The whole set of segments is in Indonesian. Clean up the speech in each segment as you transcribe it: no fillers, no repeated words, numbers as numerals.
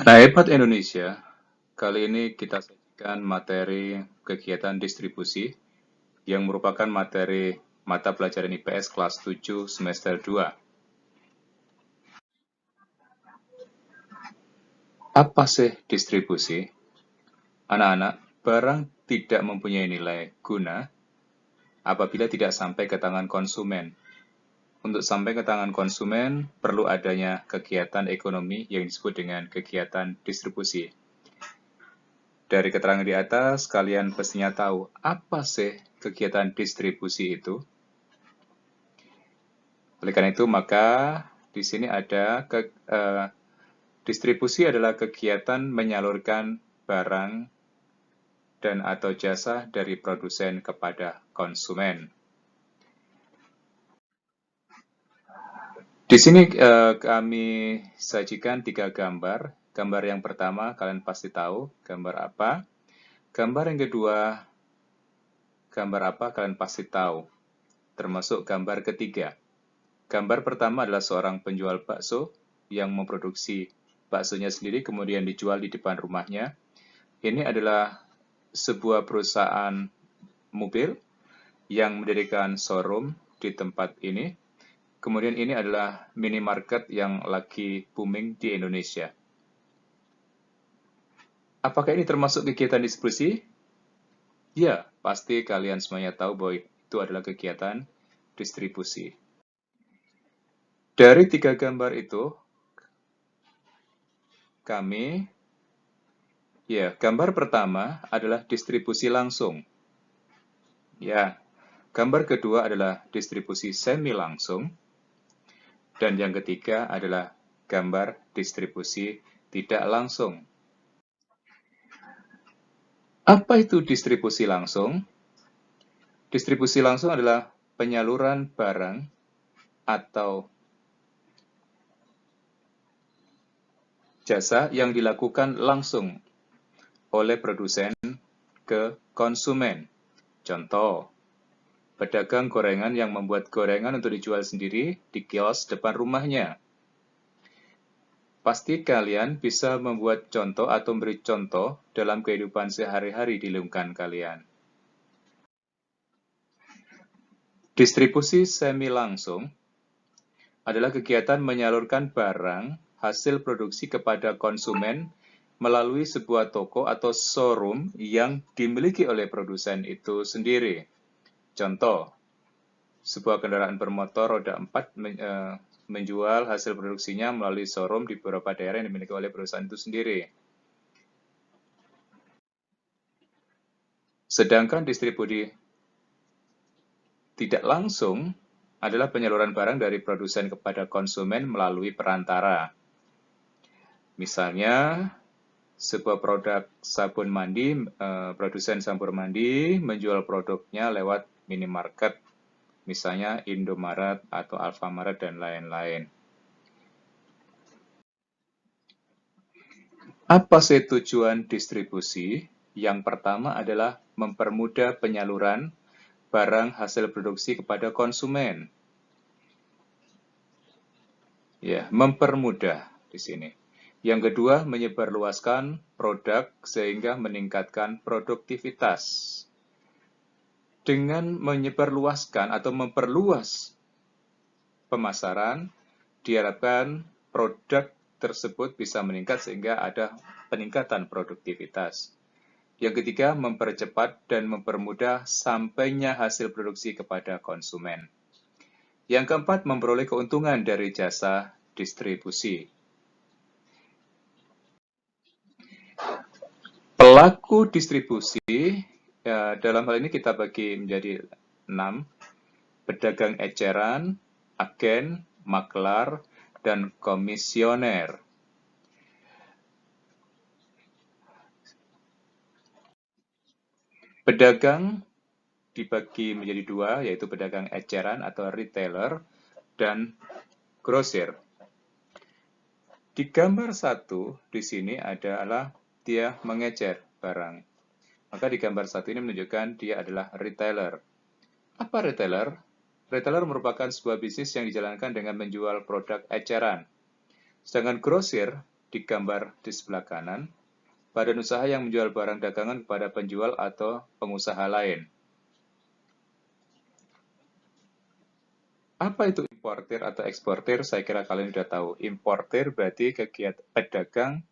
Nah, Hebat Indonesia, kali ini kita sajikan materi kegiatan distribusi yang merupakan materi mata pelajaran IPS kelas 7 semester 2. Apa sih distribusi? Anak-anak, barang tidak mempunyai nilai guna apabila tidak sampai ke tangan konsumen. Untuk sampai ke tangan konsumen, perlu adanya kegiatan ekonomi yang disebut dengan kegiatan distribusi. Dari keterangan di atas, kalian pastinya tahu apa sih kegiatan distribusi itu. Oleh karena itu, maka di sini ada distribusi adalah kegiatan menyalurkan barang dan atau jasa dari produsen kepada konsumen. Di sini kami sajikan 3 gambar. Gambar yang pertama kalian pasti tahu gambar apa. Gambar yang kedua, gambar apa kalian pasti tahu. Termasuk gambar ketiga. Gambar pertama adalah seorang penjual bakso yang memproduksi baksonya sendiri kemudian dijual di depan rumahnya. Ini adalah sebuah perusahaan mobil yang mendirikan showroom di tempat ini. Kemudian ini adalah minimarket yang lagi booming di Indonesia. Apakah ini termasuk kegiatan distribusi? Ya, pasti kalian semuanya tahu bahwa itu adalah kegiatan distribusi. Dari 3 gambar itu, gambar pertama adalah distribusi langsung. Ya, gambar kedua adalah distribusi semi langsung. Dan yang ketiga adalah gambar distribusi tidak langsung. Apa itu distribusi langsung? Distribusi langsung adalah penyaluran barang atau jasa yang dilakukan langsung oleh produsen ke konsumen. Contoh, pedagang gorengan yang membuat gorengan untuk dijual sendiri di kios depan rumahnya. Pasti kalian bisa membuat contoh atau memberi contoh dalam kehidupan sehari-hari di lingkungan kalian. Distribusi semi langsung adalah kegiatan menyalurkan barang hasil produksi kepada konsumen melalui sebuah toko atau showroom yang dimiliki oleh produsen itu sendiri. Contoh, sebuah kendaraan bermotor roda 4 menjual hasil produksinya melalui showroom di beberapa daerah yang dimiliki oleh perusahaan itu sendiri. Sedangkan distribusi tidak langsung adalah penyaluran barang dari produsen kepada konsumen melalui perantara. Misalnya, sebuah produk sabun mandi, produsen sabun mandi menjual produknya lewat minimarket, misalnya Indomaret atau Alfamaret dan lain-lain. Apa sih tujuan distribusi? Yang pertama adalah mempermudah penyaluran barang hasil produksi kepada konsumen. Ya, mempermudah di sini. Yang kedua, menyebarluaskan produk sehingga meningkatkan produktivitas. Dengan menyebarluaskan atau memperluas pemasaran, diharapkan produk tersebut bisa meningkat sehingga ada peningkatan produktivitas. Yang ketiga, mempercepat dan mempermudah sampainya hasil produksi kepada konsumen. Yang keempat, memperoleh keuntungan dari jasa distribusi. Pelaku distribusi, dalam hal ini kita bagi menjadi 6, pedagang eceran, agen, maklar, dan komisioner. Pedagang dibagi menjadi 2, yaitu pedagang eceran atau retailer dan grosir. Di gambar 1 di sini adalah dia mengecer barang. Maka di gambar 1 ini menunjukkan dia adalah retailer. Apa retailer? Retailer merupakan sebuah bisnis yang dijalankan dengan menjual produk eceran. Sedangkan grosir di gambar di sebelah kanan, badan usaha yang menjual barang dagangan kepada penjual atau pengusaha lain. Apa itu importir atau eksportir? Saya kira kalian sudah tahu. Importir berarti kegiatan pedagang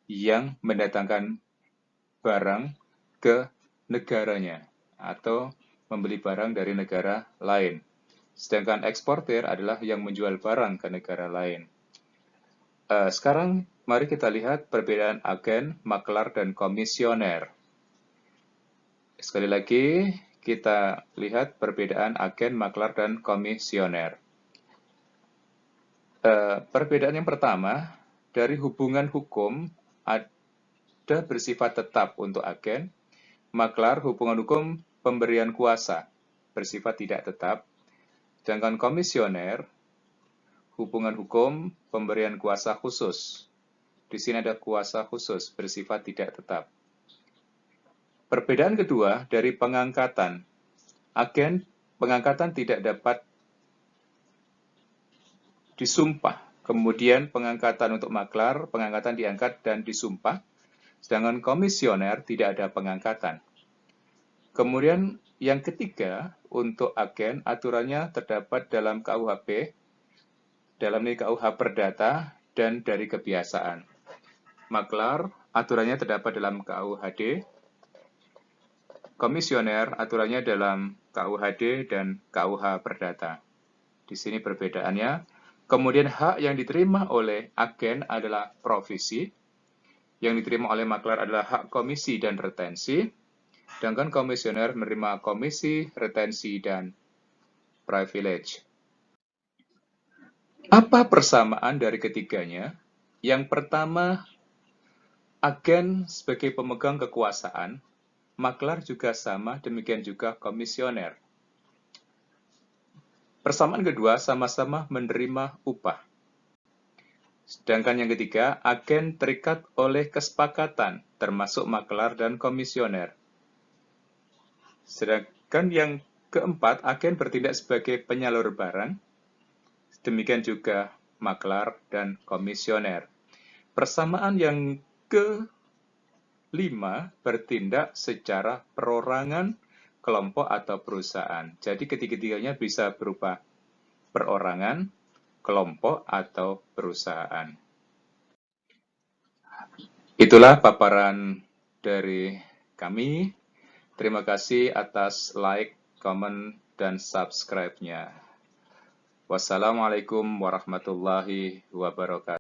yang mendatangkan barang ke negaranya atau membeli barang dari negara lain. Sedangkan eksportir adalah yang menjual barang ke negara lain. Sekarang mari kita lihat perbedaan agen, maklar, dan komisioner. Sekali lagi, kita lihat perbedaan agen, maklar, dan komisioner. Perbedaan yang pertama, dari hubungan hukum ada bersifat tetap untuk agen, maklar hubungan hukum pemberian kuasa bersifat tidak tetap, sedangkan komisioner hubungan hukum pemberian kuasa khusus. Di sini ada kuasa khusus bersifat tidak tetap. Perbedaan kedua dari pengangkatan. Agen pengangkatan tidak dapat disumpah. Kemudian pengangkatan untuk maklar, pengangkatan diangkat dan disumpah. Sedangkan komisioner tidak ada pengangkatan. Kemudian yang ketiga, untuk agen, aturannya terdapat dalam KUHP, dalam KUH Perdata, dan dari kebiasaan. Maklar, aturannya terdapat dalam KUHD. Komisioner, aturannya dalam KUHD dan KUH Perdata. Di sini perbedaannya. Kemudian hak yang diterima oleh agen adalah provisi. Yang diterima oleh maklar adalah hak komisi dan retensi. Sedangkan komisioner menerima komisi, retensi, dan privilege. Apa persamaan dari ketiganya? Yang pertama, agen sebagai pemegang kekuasaan, maklar juga sama, demikian juga komisioner. Persamaan kedua, sama-sama menerima upah. Sedangkan yang ketiga, agen terikat oleh kesepakatan, termasuk maklar dan komisioner. Sedangkan yang keempat, agen bertindak sebagai penyalur barang, demikian juga maklar dan komisioner. Persamaan yang kelima, bertindak secara perorangan, kelompok, atau perusahaan. Jadi ketiga-tiganya bisa berupa perorangan, kelompok, atau perusahaan. Itulah paparan dari kami. Terima kasih atas like, comment, dan subscribe-nya. Wassalamualaikum warahmatullahi wabarakatuh.